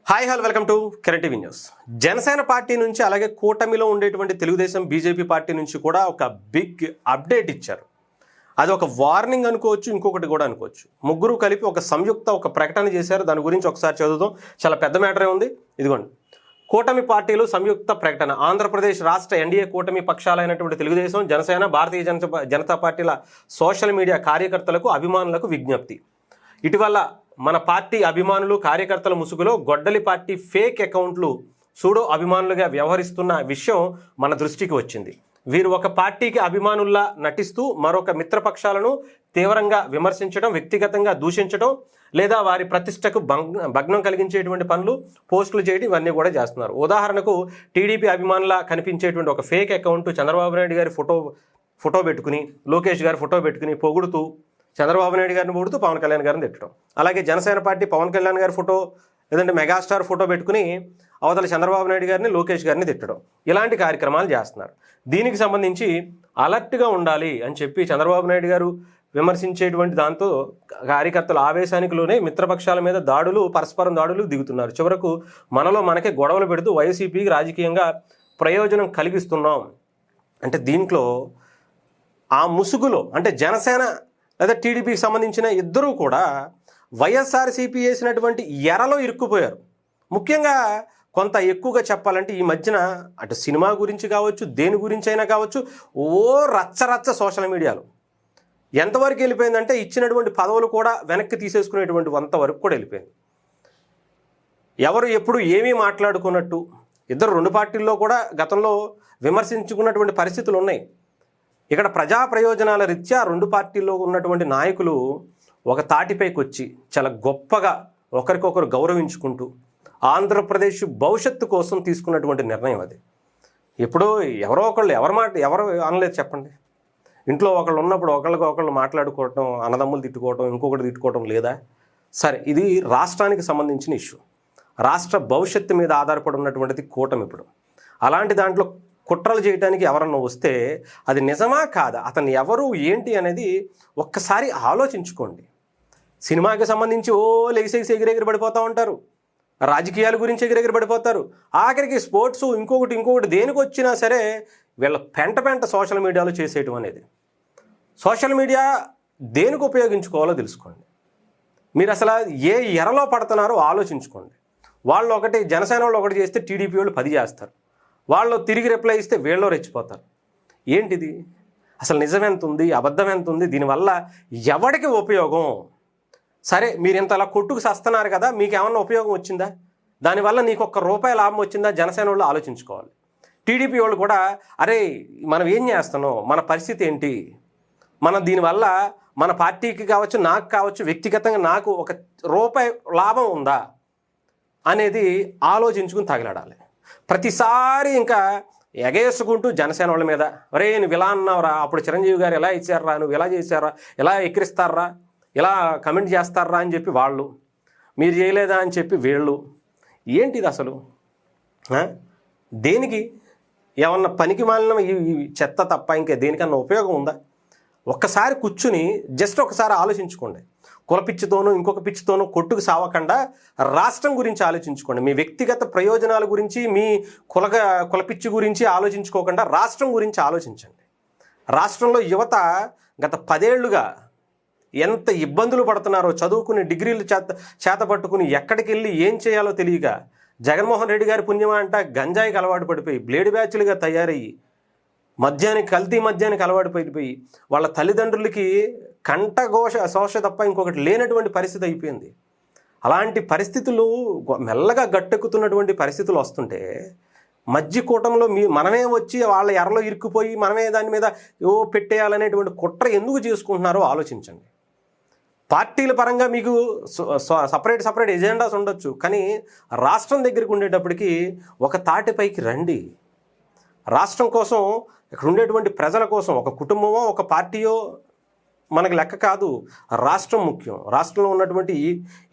Hi welcome to Kiran TV news. Janasena party నుంచి అలాగే కూటమిలో ఉండేటువంటి తెలుగుదేశం బీజేపీ పార్టీ నుంచి కూడా ఒక బిగ్ అప్డేట్ ఇచ్చారు. అది ఒక వార్నింగ్ అనుకోవచ్చు, ఇంకొకటి కూడా అనుకోవచ్చు. ముగ్గురు కలిపి ఒక సంయుక్త ప్రకటన చేశారు. దాని గురించి ఒకసారి చదువుదాం. చాలా పెద్ద మ్యాటరే ఉంది. ఇదిగోండి, కూటమి పార్టీలు సంయుక్త ప్రకటన. ఆంధ్రప్రదేశ్ రాష్ట్ర ఎన్డీఏ కూటమి పక్షాలైనటువంటి తెలుగుదేశం, జనసేన, భారతీయ జనతా పార్టీల సోషల్ మీడియా కార్యకర్తలకు, అభిమానులకు విజ్ఞప్తి. ఇటీవల మన పార్టీ అభిమానులు, కార్యకర్తల ముసుగులో గొడ్డలి పార్టీ ఫేక్ అకౌంట్లు సూడో అభిమానులుగా వ్యవహరిస్తున్న విషయం మన దృష్టికి వచ్చింది. వీరు ఒక పార్టీకి అభిమానుల్లా నటిస్తూ మరొక మిత్రపక్షాలను తీవ్రంగా విమర్శించడం, వ్యక్తిగతంగా దూషించడం, లేదా వారి ప్రతిష్టకు భగ్నం కలిగించేటువంటి పనులు, పోస్టులు చేయడం, ఇవన్నీ కూడా చేస్తున్నారు. ఉదాహరణకు టీడీపీ అభిమానులా కనిపించేటువంటి ఒక ఫేక్ అకౌంట్ చంద్రబాబు నాయుడు గారి ఫోటో పెట్టుకుని, లోకేష్ గారి ఫోటో పెట్టుకుని పొగుడుతూ చంద్రబాబు నాయుడు గారిని పొగుడుతూ పవన్ కళ్యాణ్ గారిని తిట్టడం. అలాగే జనసేన పార్టీ పవన్ కళ్యాణ్ గారి ఫోటో లేదంటే మెగాస్టార్ ఫోటో పెట్టుకుని అవతల చంద్రబాబు నాయుడు గారిని, లోకేష్ గారిని తిట్టడం, ఇలాంటి కార్యక్రమాలు చేస్తున్నారు. దీనికి సంబంధించి అలర్ట్గా ఉండాలి అని చెప్పి చంద్రబాబు నాయుడు గారు విమర్శించేటువంటి దాంతో కార్యకర్తల ఆవేశానికి లోనే మిత్రపక్షాల మీద పరస్పరం దాడులు దిగుతున్నారు. చివరకు మనలో మనకే గొడవలు పెడుతూ వైసీపీకి రాజకీయంగా ప్రయోజనం కలిగిస్తున్నాం అంటే దీంట్లో ఆ ముసుగులో అంటే జనసేన లేదా టీడీపీకి సంబంధించిన ఇద్దరూ కూడా వైఎస్ఆర్సీపీ వేసినటువంటి ఎరలో ఇరుక్కుపోయారు. ముఖ్యంగా కొంత ఎక్కువగా చెప్పాలంటే ఈ మధ్యన అటు సినిమా గురించి కావచ్చు, దేని గురించి అయినా కావచ్చు, రచ్చ సోషల్ మీడియాలో ఎంతవరకు వెళ్ళిపోయిందంటే ఇచ్చినటువంటి పదవులు కూడా వెనక్కి తీసేసుకునేటువంటి అంతవరకు కూడా వెళ్ళిపోయింది. ఎవరు ఎప్పుడు ఏమీ మాట్లాడుకున్నట్టు ఇద్దరు రెండు పార్టీల్లో కూడా గతంలో విమర్శించుకున్నటువంటి పరిస్థితులు ఉన్నాయి. ఇక్కడ ప్రజా ప్రయోజనాల రీత్యా రెండు పార్టీల్లో ఉన్నటువంటి నాయకులు ఒక తాటిపైకి వచ్చి చాలా గొప్పగా ఒకరికొకరు గౌరవించుకుంటూ ఆంధ్రప్రదేశ్ భవిష్యత్తు కోసం తీసుకున్నటువంటి నిర్ణయం అది. ఎప్పుడో ఎవరో ఒకళ్ళు ఎవరు అనలేదు చెప్పండి. ఇంట్లో ఒకళ్ళు ఉన్నప్పుడు ఒకళ్ళు మాట్లాడుకోవటం, అన్నదమ్ములు తిట్టుకోవటం, ఇంకొకటి తిట్టుకోవటం లేదా? సరే, ఇది రాష్ట్రానికి సంబంధించిన ఇష్యూ. రాష్ట్ర భవిష్యత్తు మీద ఆధారపడి ఉన్నటువంటిది కూటమి. ఇప్పుడు అలాంటి దాంట్లో కుట్రలు చేయడానికి ఎవరన్నా వస్తే అది నిజమా కాదా, అతను ఎవరు ఏంటి అనేది ఒక్కసారి ఆలోచించుకోండి. సినిమాకి సంబంధించి లెగిసేసి ఎగిరెగిరి పడిపోతూ ఉంటారు, రాజకీయాల గురించి ఎగిరెగిరి పడిపోతారు, ఆఖరికి స్పోర్ట్స్ ఇంకొకటి దేనికి వచ్చినా సరే వీళ్ళ పెంట సోషల్ మీడియాలో చేసేయటం అనేది. సోషల్ మీడియా దేనికి ఉపయోగించుకోవాలో తెలుసుకోండి. మీరు అసలు ఏ ఎరలో పడుతున్నారో ఆలోచించుకోండి. వాళ్ళు ఒకటి, జనసేన వాళ్ళు ఒకటి చేస్తే టీడీపీ వాళ్ళు 10 చేస్తారు. వాళ్ళు తిరిగి రిప్లై ఇస్తే వీళ్ళు రెచ్చిపోతారు. ఏంటిది అసలు? నిజం ఎంత ఉంది, అబద్ధం ఎంత ఉంది? దీనివల్ల ఎవరికి ఉపయోగం? సరే, మీరు ఇంత అలా కొట్టుకు సస్తున్నారు కదా, మీకు ఏమన్నా ఉపయోగం వచ్చిందా? దానివల్ల నీకు ₹1 లాభం వచ్చిందా? జనసేన వాళ్ళు ఆలోచించుకోవాలి. టీడీపీ వాళ్ళు కూడా అరే మనం ఏం చేస్తున్నాం, మన పరిస్థితి ఏంటి, మనం దీనివల్ల మన పార్టీకి కావచ్చు, నాకు కావచ్చు, వ్యక్తిగతంగా నాకు ₹1 లాభం ఉందా అనేది ఆలోచించుకుని తగలడాలి. ప్రతిసారి ఇంకా ఎగేసుకుంటూ జనసేన వాళ్ళ మీద ఒరే నువ్వు ఇలా అన్నావురా, అప్పుడు చిరంజీవి గారు ఎలా ఇచ్చారా, నువ్వు ఇలా చేశారా, ఎలా ఎక్కిరిస్తారా, ఇలా కమెంట్ చేస్తారా అని చెప్పి వాళ్ళు, మీరు చేయలేదా అని చెప్పి వీళ్ళు. ఏంటిది అసలు? దేనికి? ఏమన్నా పనికి మాలిన ఈ చెత్త తప్ప ఇంకా దేనికన్నా ఉపయోగం ఉందా? ఒక్కసారి కూర్చుని జస్ట్ ఒకసారి ఆలోచించుకోండి. కుల పిచ్చితోనూ ఇంకొక పిచ్చితోనూ కొట్టుకు సావకుండా రాష్ట్రం గురించి ఆలోచించుకోండి. మీ వ్యక్తిగత ప్రయోజనాల గురించి, మీ కుల పిచ్చి గురించి ఆలోచించుకోకుండా రాష్ట్రం గురించి ఆలోచించండి. రాష్ట్రంలో యువత గత 10 ఏళ్లుగా ఎంత ఇబ్బందులు పడుతున్నారో, చదువుకుని డిగ్రీలు చేత పట్టుకుని ఎక్కడికి వెళ్ళి ఏం చేయాలో తెలియక జగన్మోహన్ రెడ్డి గారి పుణ్యమా అంట గంజాయికి అలవాటు పడిపోయి బ్లేడ్ బ్యాచ్లుగా తయారయ్యి కల్తీ మద్యానికి అలవాటు పడిపోయి వాళ్ళ తల్లిదండ్రులకి శోష తప్ప ఇంకొకటి లేనటువంటి పరిస్థితి అయిపోయింది. అలాంటి పరిస్థితులు మెల్లగా గట్టెక్కుతున్నటువంటి పరిస్థితులు వస్తుంటే మధ్యకూటంలో మనమే వచ్చి వాళ్ళ ఎరలో ఇరుక్కుపోయి మనమే దాని మీద పెట్టేయాలనేటువంటి కుట్ర ఎందుకు చేసుకుంటున్నారో ఆలోచించండి. పార్టీల పరంగా మీకు సపరేట్ ఎజెండాస్ ఉండొచ్చు, కానీ రాష్ట్రం దగ్గరికి ఉండేటప్పటికి ఒక తాటిపైకి రండి. రాష్ట్రం కోసం, ఇక్కడ ఉండేటువంటి ప్రజల కోసం, ఒక కుటుంబమో ఒక పార్టీయో మనకు లెక్క కాదు. రాష్ట్రం ముఖ్యం. రాష్ట్రంలో ఉన్నటువంటి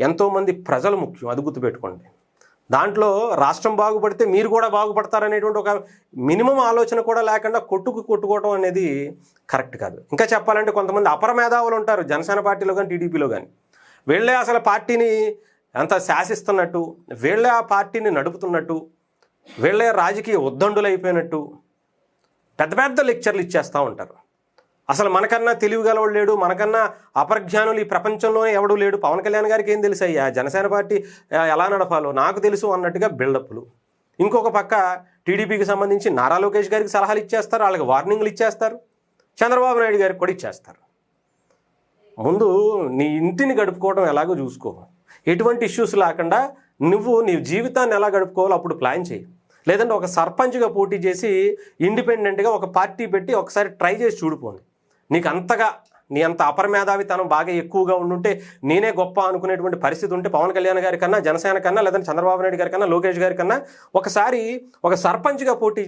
ఎంతోమంది ప్రజలు ముఖ్యం. అది గుర్తుపెట్టుకోండి. దాంట్లో రాష్ట్రం బాగుపడితే మీరు కూడా బాగుపడతారనేటువంటి ఒక మినిమం ఆలోచన కూడా లేకుండా కొట్టుకోవడం అనేది కరెక్ట్ కాదు. ఇంకా చెప్పాలంటే కొంతమంది అపర మేధావులు ఉంటారు జనసేన పార్టీలో కానీ టీడీపీలో కానీ. వీళ్ళే అసలు పార్టీని అంతా శాసిస్తున్నట్టు, వీళ్ళే ఆ పార్టీని నడుపుతున్నట్టు, వీళ్ళే రాజకీయ ఉద్దండులు అయిపోయినట్టు పెద్ద పెద్ద లెక్చర్లు ఇచ్చేస్తూ ఉంటారు. అసలు మనకన్నా తెలివిగలవాడు లేడు, మనకన్నా అపరజ్ఞానులు ఈ ప్రపంచంలోనే ఎవడూ లేడు. పవన్ కళ్యాణ్ గారికి ఏం తెలుసు అయ్యా, జనసేన పార్టీ ఎలా నడపాలో నాకు తెలుసు అన్నట్టుగా బిల్డప్లు. ఇంకొక పక్క టీడీపీకి సంబంధించి నారా లోకేష్ గారికి సలహాలు ఇచ్చేస్తారు, వాళ్ళకి వార్నింగ్లు ఇచ్చేస్తారు, చంద్రబాబు నాయుడు గారికి కూడా ఇచ్చేస్తారు. ముందు నీ ఇంటిని గడుపుకోవడం ఎలాగో చూసుకో, ఎటువంటి ఇష్యూస్ లేకుండా నువ్వు నీ జీవితాన్ని ఎలా గడుపుకోవాలో అప్పుడు ప్లాన్ చేయి. లేదంటే ఒక సర్పంచ్గా పోటీ చేసి ఇండిపెండెంట్గా ఒక పార్టీ పెట్టి ఒకసారి ట్రై చేసి చూడిపోండి. నీకు అంతగా నీ అంత అపరమేధావితనం బాగా ఎక్కువగా ఉండుంటే, నేనే గొప్ప అనుకునేటువంటి పరిస్థితి ఉంటే పవన్ కళ్యాణ్ గారి కన్నా, జనసేన కన్నా, లేదంటే చంద్రబాబు నాయుడు గారి కన్నా, లోకేష్ గారి కన్నా ఒకసారి ఒక సర్పంచ్గా పోటీ